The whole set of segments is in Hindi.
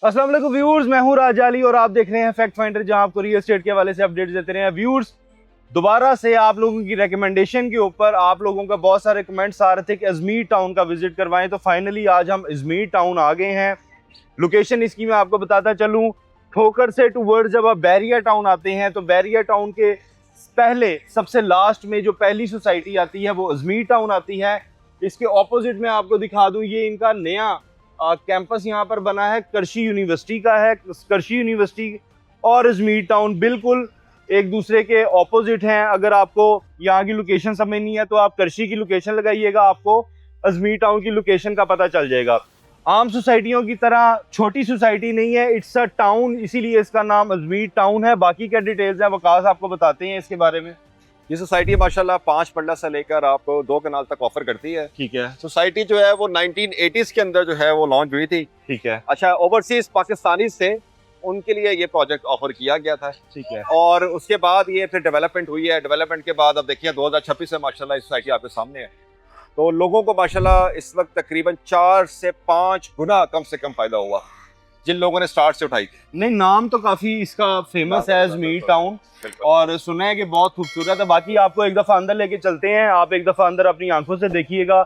अस्सलाम वालेकुम व्यूअर्स, मैं हूं राज अली और आप देख रहे हैं फैक्ट फाइंडर, जहां आपको रियल एस्टेट के हवाले से अपडेट्स देते रहे हैं। व्यूअर्स, दोबारा से आप लोगों की रिकमेंडेशन के ऊपर आप लोगों का बहुत सारे कमेंट्स आ रहे थे कि अजमेर टाउन का विजिट करवाएं, तो फाइनली आज हम अजमेर टाउन आ गए हैं। लोकेशन इसकी मैं आपको बताता चलूँ, ठोकर से टूवर्ड जब आप बैरिया टाउन आते हैं तो बैरिया टाउन के पहले सबसे लास्ट में जो पहली सोसाइटी आती है वो अजमेर टाउन आती है। इसके ऑपोजिट में आपको दिखा दूं, ये इनका नया कैंपस यहाँ पर बना है, करशी यूनिवर्सिटी का है। करशी यूनिवर्सिटी और अजमेर टाउन बिल्कुल एक दूसरे के ऑपोजिट हैं। अगर आपको यहाँ की लोकेशन समझनी है तो आप करशी की लोकेशन लगाइएगा, आपको अजमेर टाउन की लोकेशन का पता चल जाएगा। आम सोसाइटियों की तरह छोटी सोसाइटी नहीं है, इट्स अ टाउन, इसीलिए इसका नाम अजमेर टाउन है। बाकी क्या डिटेल्स हैं वकास आपको बताते हैं इसके बारे में। ये सोसाइटी माशाल्लाह 5 मरला से लेकर आपको 2 कनाल तक ऑफर करती है। ठीक है। सोसाइटी जो है वो 1980s के अंदर जो है वो लॉन्च हुई थी। ठीक है। अच्छा, ओवरसीज पाकिस्तानी से उनके लिए ये प्रोजेक्ट ऑफर किया गया था। ठीक है। और उसके बाद ये फिर डेवलपमेंट हुई है। डेवलपमेंट के बाद अब देखिए 2026 से माशाल्लाह ये सोसाइटी आपके सामने है। तो लोगों को माशाल्लाह इस वक्त तकरीबन 4 से 5 गुना कम से कम फायदा हुआ जिन लोगों ने स्टार्ट से उठाई। नहीं, नाम तो काफी इसका फेमस है अजमेर टाउन, और सुना है कि बहुत खूबसूरत है। बाकी आपको एक दफा अंदर लेके चलते हैं, आप एक दफा अंदर अपनी आंखों से देखिएगा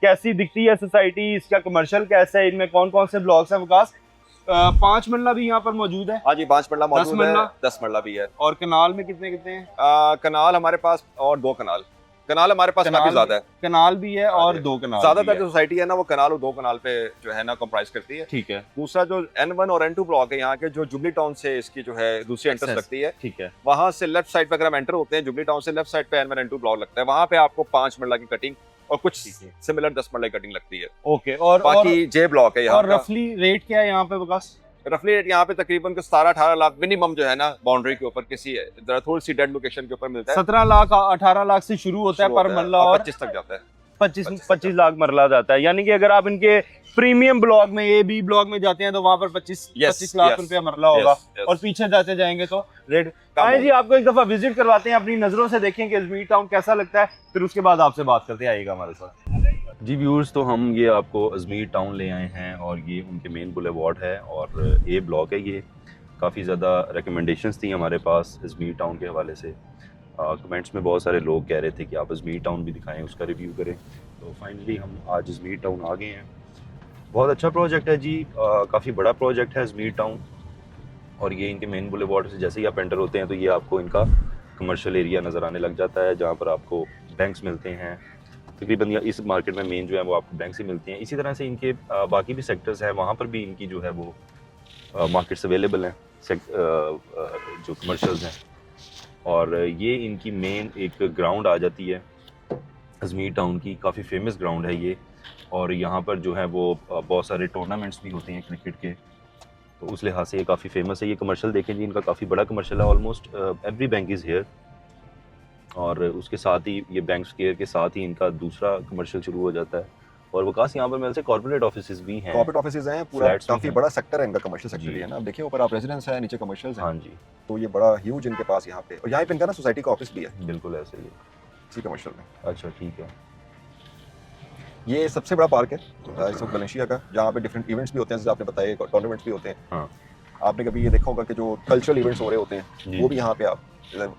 कैसी दिखती है सोसाइटी, इसका कमर्शियल कैसा है, इनमें कौन कौन से ब्लॉक्स हैं। विकास, 5 मरला भी यहाँ पर मौजूद है। हाँ जी, 5 मरला मौजूद है, 10 मरला भी है। और कनाल में कितने कितने हैं? कनाल हमारे पास और 2 कनाल। कनाल हमारे पास काफी ज्यादा है। कनाल भी है और 2 कनाल। ज्यादातर जो सोसाइटी है ना वो कनाल और 2 कनाल पे जो है ना कंप्राइज करती है। ठीक है। दूसरा जो N1 और N2 ब्लॉक है यहाँ के, जो जुबली टाउन से इसकी जो है दूसरी एंट्रेंस लगती है। ठीक है। वहां से लेफ्ट साइड पे अगर हम एंटर होते हैं, जुबली टाउन से लेफ्ट साइड पे N1 N2 ब्लॉक लगता है। वहां पे आपको 5 मरला की कटिंग और कुछ सिमिलर 10 मरला की कटिंग लगती है। ओके। और बाकी जे ब्लॉक है यहाँ और रफली रेट क्या है यहाँ पे विकास? रफली रेट यहाँ पे तकरीबन 17-18 लाख मिनिमम जो है ना बाउंड्री के ऊपर किसी थोड़ी सी डेड लोकेशन के ऊपर मिलता है। 17 लाख 18 लाख से शुरू होता है पर मरला, और 25 तक जाता है। 25 लाख मरला जाता है। यानी कि अगर आप इनके प्रीमियम ब्लॉक में, ए बी ब्लॉक में जाते हैं तो वहां पर 25 लाख रुपया मरला होगा। और पीछे जाते जाएंगे तो रेट। आइए जी, आपको एक दफा विजिट करवाते हैं, अपनी नजरों से देखें कि अजमेर टाउन कैसा लगता है, फिर उसके बाद आपसे बात करते हैं। आइएगा हमारे साथ। जी व्यूअर्स, तो हम ये आपको अजमेर टाउन ले आए हैं और ये उनके मेन बुलेवार्ड है और ए ब्लॉक है। ये काफ़ी ज़्यादा रिकमेंडेशंस थी हमारे पास अजमेर टाउन के हवाले से। कमेंट्स में बहुत सारे लोग कह रहे थे कि आप अजमेर टाउन भी दिखाएं, उसका रिव्यू करें। तो फाइनली हम आज अजमेर टाउन आ गए हैं। बहुत अच्छा प्रोजेक्ट है जी, काफ़ी बड़ा प्रोजेक्ट है अजमेर टाउन। और ये इनके मेन बुलेवार्ड से जैसे ही आप एंटर होते हैं तो ये आपको इनका कमर्शियल एरिया नज़र आने लग जाता है, जहाँ पर आपको बैंक्स मिलते हैं। तकरीबन इस मार्केट में मेन जो है वो आपको बैंक से मिलती हैं। इसी तरह से इनके बाकी भी सेक्टर्स हैं, वहाँ पर भी इनकी जो है वो मार्केट्स अवेलेबल हैं, जो कमर्शियल्स हैं। और ये इनकी मेन एक ग्राउंड आ जाती है अजमेर टाउन की, काफ़ी फेमस ग्राउंड है ये। और यहाँ पर जो है वो बहुत सारे टूर्नामेंट्स भी होते हैं क्रिकेट के, तो उस लिहाज से ये काफ़ी फेमस है। ये कमर्शियल देखें जी, इनका काफ़ी बड़ा कमर्शियल है, almost every bank is here. और उसके साथ ही ये बैंक स्केयर के साथ ही इनका दूसरा कमर्शियल शुरू हो जाता है। और वकास, यहाँ पर मेरे से कॉर्पोरेट ऑफिसेज भी हैं। कॉर्पोरेट ऑफिसेज हैं, पूरा काफी बड़ा सेक्टर है इनका, कमर्शियल सेक्टर ही है ना। अब देखिए ऊपर आप रेजिडेंस है, नीचे कमर्शियल्स हैं। हाँ जी। तो ये बड़ा ह्यूज इनके पास यहाँ पे, और यहाँ पे इनका ना सोसाइटी का ऑफिस भी है। बिल्कुल ऐसे ही इसी कमर्शियल में। अच्छा, ठीक है। ये सबसे बड़ा पार्क है इस वक्त वैलेंशिया का, जहाँ पे डिफरेंट इवेंट्स भी होते हैं, जैसे आपने बताया टूर्नामेंट्स भी होते हैं। हाँ। आपने कभी ये देखा होगा कि जो कल्चरल इवेंट्स हो रहे होते हैं वो भी यहाँ पे आप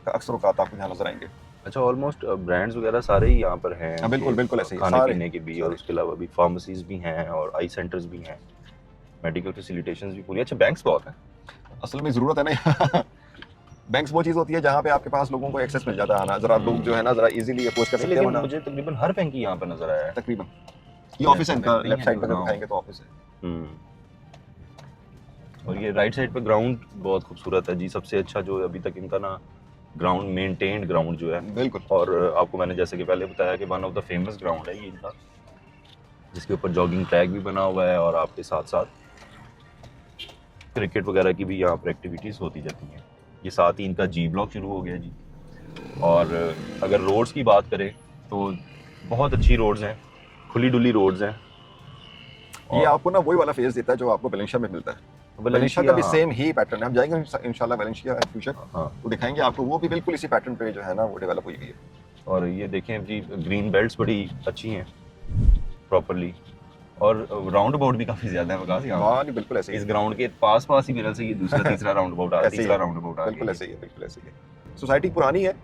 अक्सर औकात आपको यहाँ नजर आएंगे। अच्छा, ऑलमोस्ट ब्रांड्स वगैरह सारे ही यहाँ पर हैं। बिल्कुल बिल्कुल ऐसे ही, खाने पीने के भी, और उसके अलावा भी फार्मेसीज भी हैं और आई सेंटर्स भी हैं, मेडिकल फैसिलिटेशंस भी पूरी। अच्छा, बैंक्स बहुत हैं असल में, ज़रूरत है ना। बैंक्स वो चीज़ होती है जहाँ पे आपके पास लोगों को एक्सेस मिल जाता है, आना जरा लोग जो है ना जरा इजीली अप्रोच कर सकते हैं। लेकिन मुझे तकरीबन हर बैंक ही यहाँ पर नजर आया है तकरीबन। ये ऑफिस है इनका, लेफ्ट साइड पर दिखाएंगे तो ऑफिस है। और ये राइट साइड पे ग्राउंड बहुत खूबसूरत है जी। सबसे अच्छा जो अभी तक इनका ना ग्राउंड, मेंटेन्ड ग्राउंड जो है। बिल्कुल। और आपको मैंने जैसे कि पहले बताया कि one of the famous ground है ये इनका, जिसके ऊपर जॉगिंग ट्रैक भी बना हुआ है और आपके साथ साथ क्रिकेट वगैरह की भी यहाँ पर एक्टिविटीज़ होती जाती हैं। ये साथ ही इनका जी ब्लॉक शुरू हो गया जी। और अगर रोड्स की बात करें तो बहुत अच्छी रोड्स हैं, खुली डुली रोड्स हैं। ये आपको ना वही वाला फेस देता है जो आपको वैलेंशिया में मिलता है। वैलेंशिया का भी सेम ही पैटर्न है। हम जाएंगे इंशाल्लाह वैलेंशिया इन फ्यूचर, तो दिखाएंगे आपको, वो भी बिल्कुल इसी पैटर्न पे जो है ना वो डेवलप हुई हुई है। और ये देखें जी, ग्रीन बेल्ट्स बड़ी अच्छी हैं प्रॉपरली। और राउंड अबाउट भी काफी ज्यादा है वकास यहाँ हाँ नहीं बिल्कुल ऐसे ही इस है। ग्राउंड के पास ही मेरे से ये दूसरा तीसरा राउंड अबाउट आ ऐसे ही तीसरा है। राउंड अबाउट आ बिल्कुल गया। ऐसे ही है, बिल्कुल ऐसे ही है। सोसाइटी पुरानी है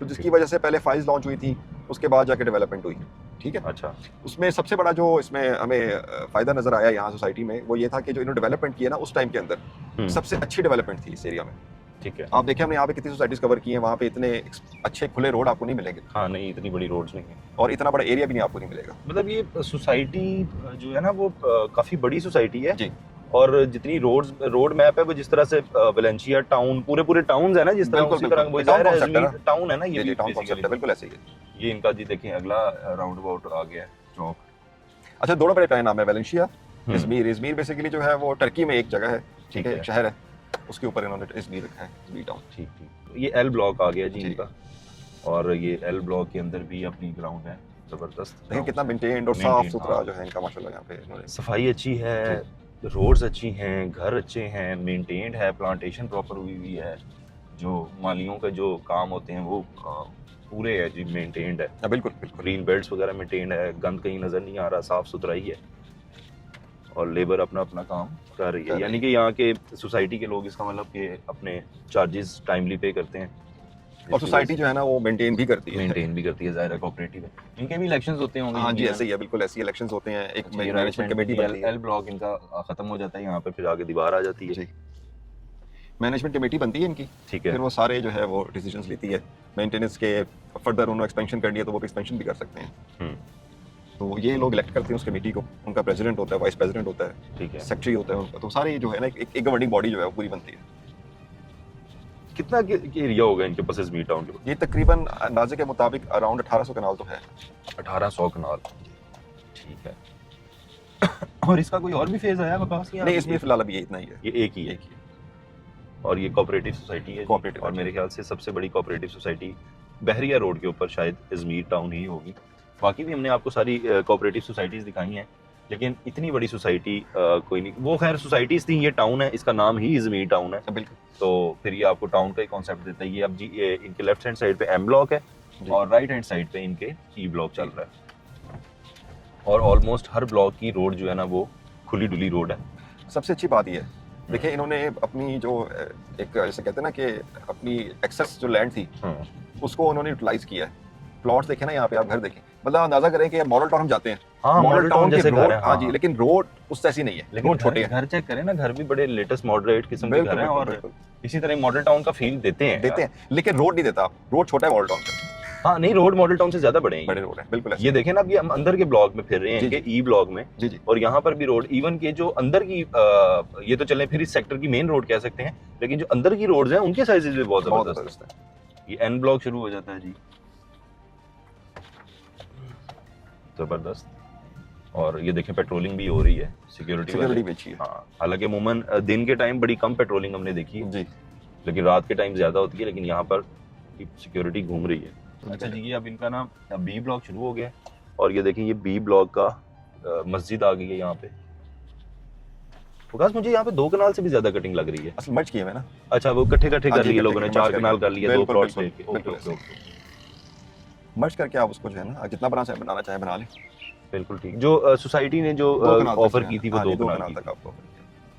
तो जिसकी वजह से पहले फाइल्स लॉन्च हुई थी, उसके बाद जाके डेवलपमेंट हुई, ठीक है। अच्छा उसमें सबसे बड़ा जो इसमें हमें फायदा नजर आया यहाँ सोसाइटी में वो ये था कि जो इन्होंने डेवलपमेंट किया ना उस टाइम के अंदर सबसे अच्छी डेवलपमेंट थी इस एरिया में। ठीक है। आप देखिए हमने यहाँ पे कितनी सोसाइटीज कवर की हैं, वहाँ पे इतने अच्छे खुले रोड आपको नहीं मिलेंगे हाँ नहीं इतनी बड़ी रोड्स नहीं है, और इतना बड़ा एरिया भी नहीं आपको नहीं मिलेगा। मतलब ये सोसाइटी जो है ना वो काफी बड़ी सोसाइटी है जी। और जितनी रोड मैप है वो जिस तरह से वेलेंशिया टाउन पूरे टाउन्स है ना जिस तरह बिल्कुल, उसी बिल्कुल। तरह वो टाउन ज़ाहिर है कॉन्सेप्ट है ना। अजमेर टाउन है ना ये जी भी टाउन कॉन्सेप्ट है, basically। बिल्कुल ऐसे ही है। ये इनका जी देखें अगला राउंड अबाउट आ गया है चौक। अच्छा दोनों बड़े नाम है, वेलेंशिया, हम्म। इजमीर। इजमीर बेसिकली जो है वो टर्की में एक जगह है, ठीक ठीक है, है। एक शहर है, उसके ऊपर इन्होंने इजमीर रखा है, इजमीर टाउन। ठीक ठीक। ये एल ब्लॉक आ गया जी जी। इनका, और ये एल ब्लॉक के अंदर भी अपनी ग्राउंड है जबरदस्त। देखिए कितना मेंटेन्ड और Maintained, साफ सुथरा हाँ। जो है इनका माशाल्लाह यहाँ पे इन्होंने। सफाई अच्छी है, रोड्स अच्छी हैं, घर अच्छे हैं, मेंटेन्ड है, प्लांटेशन प्रॉपर हुई हुई है, जो मालियों का जो काम होते हैं वो पूरे है जी, मेंटेन्ड है। हाँ, बिल्कुल बिल्कुल। ग्रीन बेल्ट्स वगैरह मेंटेन्ड है, गंद कहीं नज़र नहीं आ रहा, साफ सुथरा ही है और लेबर अपना अपना काम कर रही है। यानी कि यहाँ के सोसाइटी के लोग इसका मतलब कि अपने चार्जेस टाइमली पे करते हैं और सोसाइटी जो है ना वो मेंटेन भी करती है। मेंटेन भी करती है, ज़ाहिर है कोऑपरेटिव है। इनके भी इलेक्शंस होते होंगे। हाँ जी ऐसे ही है, बिल्कुल ऐसे ही इलेक्शंस होते हैं, एक अच्छा, मैनेजमेंट कमेटी बनती है। एल ब्लॉक इनका खत्म हो जाता है, यहाँ पे फिर आगे दीवार आ जाती है। जी। मैनेजमेंट कमेटी बनती है इनकी, ठीक है। फिर वो सारे जो है वो डिसीजंस लेती है मेंटेनेंस के। फर्दर उन्होंने एक्सपेंशन करनी है तो वो एक्सपेंशन भी कर सकते हैं। तो ये लोग इलेक्ट करते हैं उस कमेटी को, उनका प्रेसिडेंट होता है, वाइस प्रेसिडेंट होता है, ठीक है। सेक्रेटरी होता है उनका, तो सारे जो है ना एक गवर्निंग बॉडी जो है वो पूरी बनती है। कितना एरिया होगा इनके पास इजमीर टाउन के? ये तकरीबन अंदाजे के मुताबिक अराउंड 1800 कनाल तो है। 1800 कनाल, ठीक है। और इसका कोई और भी फेज आया वकास? नहीं इसमें फिलहाल अभी ये इतना ही है। ये एक ही है। और ये कोऑपरेटिव सोसाइटी है जी। कोऑपरेटिव और मेरे ख्याल से सबसे बड़ी कोऑपरेटिव सोसाइटी बहरिया रोड के ऊपर शायद इजमीर टाउन ही होगी। बाकी भी हमने आपको सारी कोऑपरेटिव सोसाइटीज़ दिखाई हैं, लेकिन इतनी बड़ी सोसाइटी कोई नहीं। वो खैर सोसाइटीज़ थी, ये टाउन है, इसका नाम ही इजमीर टाउन है। बिल्कुल। तो फिर ये आपको टाउन का ही कॉन्सेप्ट देता है। ये अब जी ये इनके लेफ्ट हैंड साइड पे एम ब्लॉक है जी। और राइट हैंड साइड पे इनके ई ब्लॉक चल रहा है। और ऑलमोस्ट हर ब्लॉक की रोड जो है ना वो खुली डुली रोड है। सबसे अच्छी बात ये है, देखिए इन्होंने अपनी जो एक जैसे कहते हैं ना कि अपनी एक्सेस जो लैंड थी उसको उन्होंने यूटिलाइज किया है। प्लॉट्स देखें ना यहाँ पे, आप घर देखें, मतलब अंदाजा करें कि मॉडल टाउन हम जाते हैं, हाँ, मॉडल टाउन के जैसे घर रोड, है, हाँ जी, लेकिन रोड उस जैसी नहीं है, लेकिन रोड छोटे हैं। घर चेक करें ना, घर भी बड़े लेटेस्ट मॉडरेट किस्म के घर हैं और बिल्कुल इसी तरह मॉडल टाउन का फील देते हैं। लेकिन रोड नहीं देता, रोड छोटा है मॉडल टाउन का, हाँ नहीं, रोड मॉडल टाउन से ज्यादा बड़े हैं। बड़े रोड है, बिल्कुल ऐसे। ये देखें ना, अब ये हम अंदर के ब्लॉक में फिर रहे हैं, जी, इनके ई ब्लॉक में, जी जी और यहाँ पर भी रोड, इवन के जो अंदर की ये तो चले फिर इस सेक्टर की मेन रोड कह सकते हैं, लेकिन जो अंदर की रोड्स हैं उनके साइजेस भी बहुत बहुत जबरदस्त जबरदस्त है। है। ये एन ब्लॉक शुरू हो जाता है जी, जबरदस्त। और ये देखें पेट्रोलिंग भी हो रही है, सिक्योरिटी भी अच्छी है। हाँ, हालांकि अमूमन दिन के टाइम बड़ी कम पेट्रोलिंग हमने देखी है, जी लेकिन रात के टाइम ज्यादा होती है, लेकिन यहाँ पर सिक्योरिटी घूम रही है। अच्छा जी, ये अब इनका ना बी ब्लॉक शुरू हो गया है, और ये देखिए ये बी ब्लॉक का मस्जिद आ गई है यहाँ पे। फोकस मुझे यहाँ पे 2 कनाल से भी ज्यादा कटिंग लग रही है। असल मर्ज किए हुए ना, अच्छा, वो इकट्ठे हाँ कर जी, लिए लोगों ने, इकट्ठे 4 मर्ज कनाल कर लिए, 2 बिल्कुल, प्लॉट्स बिल्कुल, लेके। बिल्कुल मर्ज करके आप उसको जो है ना जितना बनाना चाहे बना लें। बिल्कुल ठीक। जो सोसाइटी ने जो 2 कनाल तक ऑफर जो है की थी ना, वो हाँ 2 जी, 2 कनाल कनाल की तक थी। आपको।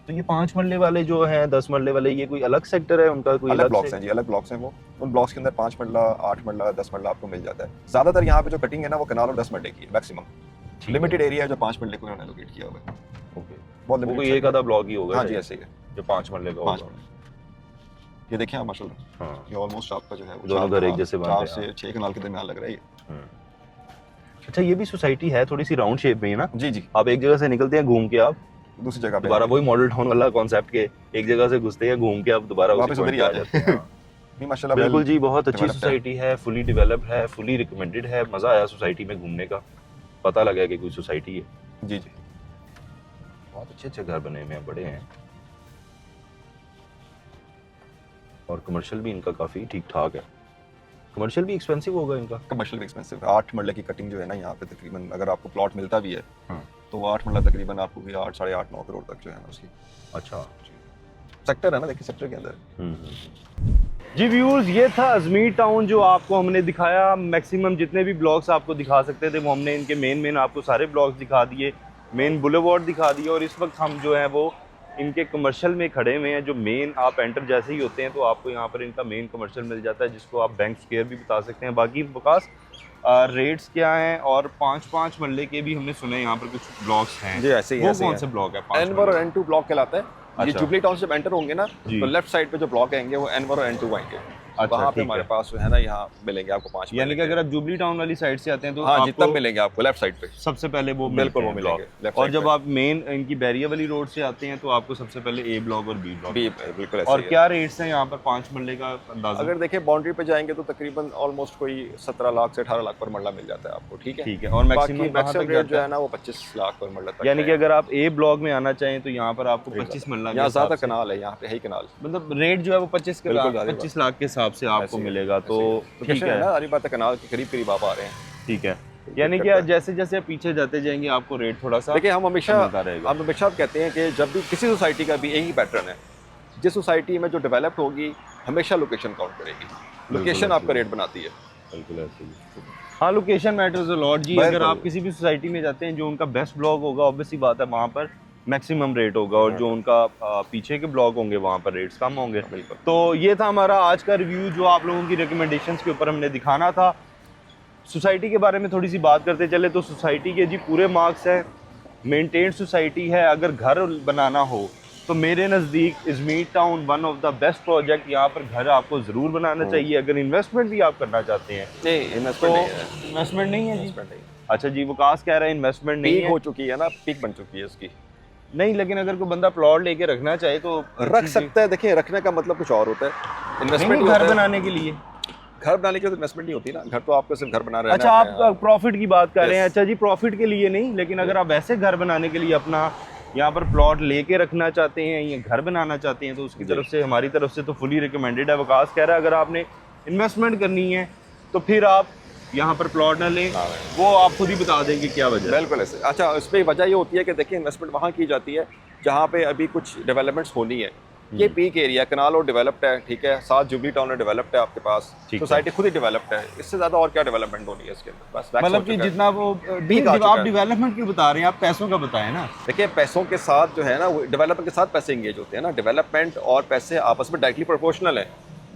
तो ये 5 मरले वाले जो हैं, 10 मरले वाले, ये कोई अलग सेक्टर है उनका? कोई अलग ब्लॉक्स से? हैं जी, अलग ब्लॉक्स हैं वो। उन ब्लॉक्स के अंदर 5 मरला, 8 मरला, 10 मरला आपको मिल जाता है। ज्यादातर यहाँ पे जो कटिंग है ना वो कनाल और 10 मरले की है मैक्सिमम। लिमिटेड एरिया है जो 5 मरले को उन्होंने लोकेट किया हुआ है। ओके, बहुत वो कोई लिमिटेड। एक आधा ब्लॉक ही होगा हाँ जी शायद, ऐसे ही है। जो 5 मरले का 5 होगा। ये देखिए आप माशाल्लाह, हाँ, ये ऑलमोस्ट आपका जो है वो दोनों घर एक जैसे बन रहे 4 हैं। से 6 कनाल के दरमियान लग रहा है ये। अच्छा, ये भी सोसाइटी है थोड़ी सी राउंड शेप में है ना? जी जी, आप एक जगह से निकलते हैं घूम के, आप दूसरी जगह पे दोबारा वही मॉडल टाउन वाला कॉन्सेप्ट के, एक जगह से घुसते हैं घूम के आप दोबारा वापस उधर ही आ जाते हैं। हाँ। नहीं माशाल्लाह बिल्कुल जी, बहुत अच्छी developed है। सोसाइटी है, फुली डेवलप्ड है, फुली रिकमेंडेड है। मजा आया सोसाइटी में घूमने का, पता लगा कि कोई सोसाइटी है। जी जी, बहुत अच्छे अच्छे घर बने हुए हैं, बड़े हैं, और कमर्शियल भी इनका काफी ठीक ठाक है। कमर्शियल भी एक्सपेंसिव होगा इनका? कमर्शियल भी एक्सपेंसिव। 8 मरले की कटिंग जो है ना यहाँ पे तकरीबन, अगर आपको प्लॉट मिलता भी है हाँ। तो वो 8 मरला तकरीबन आपको भी 8, 8.5, 9 करोड़ तक जो है ना उसकी। अच्छा, सेक्टर है ना, देखिए सेक्टर के अंदर। जी व्यूअर्स, ये था अजमीर टाउन जो आपको हमने दिखाया। मैक्सिमम जितने भी ब्लॉग्स आपको दिखा सकते थे वो हमने इनके मेन आपको सारे ब्लॉग्स दिखा दिए। मेन बुलेवार्ड दिखा दिया और इस वक्त हम जो है वो इनके कमर्शियल में खड़े हुए हैं। जो मेन आप एंटर जैसे ही होते हैं तो आपको यहाँ पर इनका मेन कमर्शियल मिल जाता है, जिसको आप बैंक स्क्वायर भी बता सकते हैं। बाकी बकास रेट्स क्या हैं, और 5-5 मरले के भी हमने सुने यहाँ पर कुछ ब्लॉक्स हैं। जी ऐसे ही वो ऐसे ही कौन से ब्लॉक है? एनवर और N2 ब्लॉक कहलाता है। ये अच्छा। जुबली टाउन से एंटर होंगे ना, जी। तो लेफ्ट साइड पे जो ब्लॉक आएंगे वो एनवर और N2 आएंगे। अच्छा, वहाँ पे ठीक हमारे है। पास जो है ना, यहाँ मिलेंगे आपको 5 यानी कि अगर आप जुबली टाउन वाली साइड से आते हैं तो हाँ जी, आपको तब मिलेंगे आपको लेफ्ट साइड पे। सबसे पहले वो बिल्कुल वो मिलते हैं मिलेंगे ब्लॉक। लेफ्ट और साइड जब पे। आप मेन इनकी बैरिया वाली रोड से आते हैं तो आपको सबसे पहले ए ब्लॉक और बी ब्लॉक। बिल्कुल ऐसे और ही है। क्या रेट्स हैं यहाँ पर 5 मरले का अंदाजा? अगर देखिए बाउंड्री पे जाएंगे तो तकरीबन ऑलमोस्ट कोई 17 लाख से 18 लाख पर मरला मिल जाता है आपको, ठीक है। ठीक है। और बाकी मैक्सिमम मैक्सिमम रेट जो है ना वो 25 लाख पर मरला तक यानी है। कि अगर आप ए ब्लॉक में आना चाहें तो यहाँ पर आपको 25 मरला के यहाँ हिसाब ज्यादा से- कनाल है, यहाँ पे है ही कनाल। मतलब रेट जो है वो 25 बिल्कुल, ज़्यादा 25 लाख के हिसाब से आपको ऐसे ही है, मिलेगा। तो ऐसे ही है। ठीक लोकेशन है, ना सारी बात है, कनाल के करीब करीब आप आ रहे हैं। ठीक है। यानी कि जैसे जैसे आप पीछे जाते जाएंगे आपको रेट थोड़ा सा देखिए हम हमेशा मिलता रहेगा। कहते हैं कि जब भी किसी सोसाइटी का भी यही पैटर्न है, जिस सोसाइटी में जो डेवलप्ड होगी हमेशा लोकेशन काउंट करेगी। लोकेशन आपका रेट बनाती है। बिल्कुल ऐसे ही। हाँ, लोकेशन मैटर्स अ लॉट जी। अगर आप किसी भी सोसाइटी में जाते हैं जो उनका बेस्ट ब्लॉक होगा, ऑब्वियसली बात है वहाँ पर मैक्सिमम रेट होगा, और जो उनका पीछे के ब्लॉक होंगे वहाँ पर रेट्स कम होंगे। बिल्कुल। तो ये था हमारा आज का रिव्यू जो आप लोगों की रिकमेंडेशंस के ऊपर हमने दिखाना था। सोसाइटी के बारे में थोड़ी सी बात करते चले तो सोसाइटी के जी पूरे मार्क्स हैं, मेंटेन सोसाइटी है। अगर घर बनाना हो तो मेरे नज़दीक Izmir town one of the best project, यहाँ पर घर आपको ज़रूर बनाना चाहिए। अगर इन्वेस्टमेंट भी आप करना चाहते हैं नहीं, तो इन्वेस्टमेंट नहीं है। इन्वेस्टमेंट नहीं है जी। इन्वेस्टमेंट नहीं। अच्छा जी, विकास कह रहा है इन्वेस्टमेंट नहीं पीक है। हो चुकी है ना, पीक बन चुकी है उसकी। नहीं, लेकिन अगर कोई बंदा प्लॉट लेके रखना चाहे तो रख सकता है। देखिए रखने का मतलब कुछ और होता है, इन्वेस्टमेंट नहीं, घर बनाने के लिए। घर बनाने के लिए इन्वेस्टमेंट नहीं होती ना। घर तो आपको सिर्फ घर बना रहे हैं। अच्छा, आप प्रॉफिट की बात कर रहे हैं। Yes. अच्छा जी, प्रॉफिट के लिए नहीं, लेकिन अगर आप वैसे घर बनाने के लिए अपना यहाँ पर प्लॉट लेके रखना चाहते हैं या घर बनाना चाहते हैं तो उसकी तरफ से, हमारी तरफ से तो फुली रिकमेंडेड है। विकास कह रहा है अगर आपने इन्वेस्टमेंट करनी है तो फिर आप यहाँ पर प्लॉट ना लें, वो आप खुद ही बता देंगे क्या वजह है। बिल्कुल ऐसे। अच्छा, इस पर वजह ये होती है कि देखिए इन्वेस्टमेंट वहाँ की जाती है जहाँ पे अभी कुछ डेवलपमेंट्स होनी है। ये पीक एरिया कनाल और डेवलप्ड है, ठीक है। साथ जुबली टाउन में डेवलप्ड है आपके पास, सोसाइटी खुद ही डेवलप्ड है। इससे ज्यादा और क्या डेवलपमेंट होनी है इसके अंदर? बस मतलब कि जितना वो आप डेवलपमेंट क्यों बता रहे हैं, आप पैसों का बताएं ना। देखिए पैसों के साथ जो है ना, डेवलपमेंट के साथ पैसे इंगेज होते हैं ना। डेवलपमेंट और पैसे आपस में डायरेक्टली प्रोपोर्शनल है।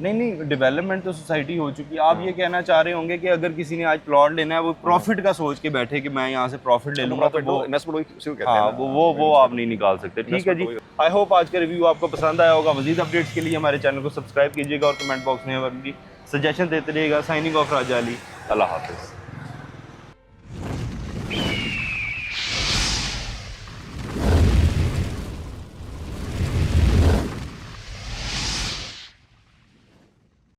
नहीं, डेवलपमेंट तो सोसाइटी हो चुकी है। आप ये कहना चाह रहे होंगे कि अगर किसी ने आज प्लॉट लेना है वो प्रॉफिट का सोच के बैठे कि मैं यहाँ से प्रॉफिट ले लूंगा, तो वो इन्वेस्टमेंट उसी को कहते हैं हाँ, ना। वो आप नहीं निकाल सकते। ठीक है जी, आई होप आज का रिव्यू आपको पसंद आया होगा। मजीद अपडेट्स के लिए हमारे चैनल को सब्सक्राइब कीजिएगा और कमेंट बॉक्स में अपनी सजेशन देते रहिएगा। साइनिंग ऑफ राजा अली, अल्लाह हाफिज़।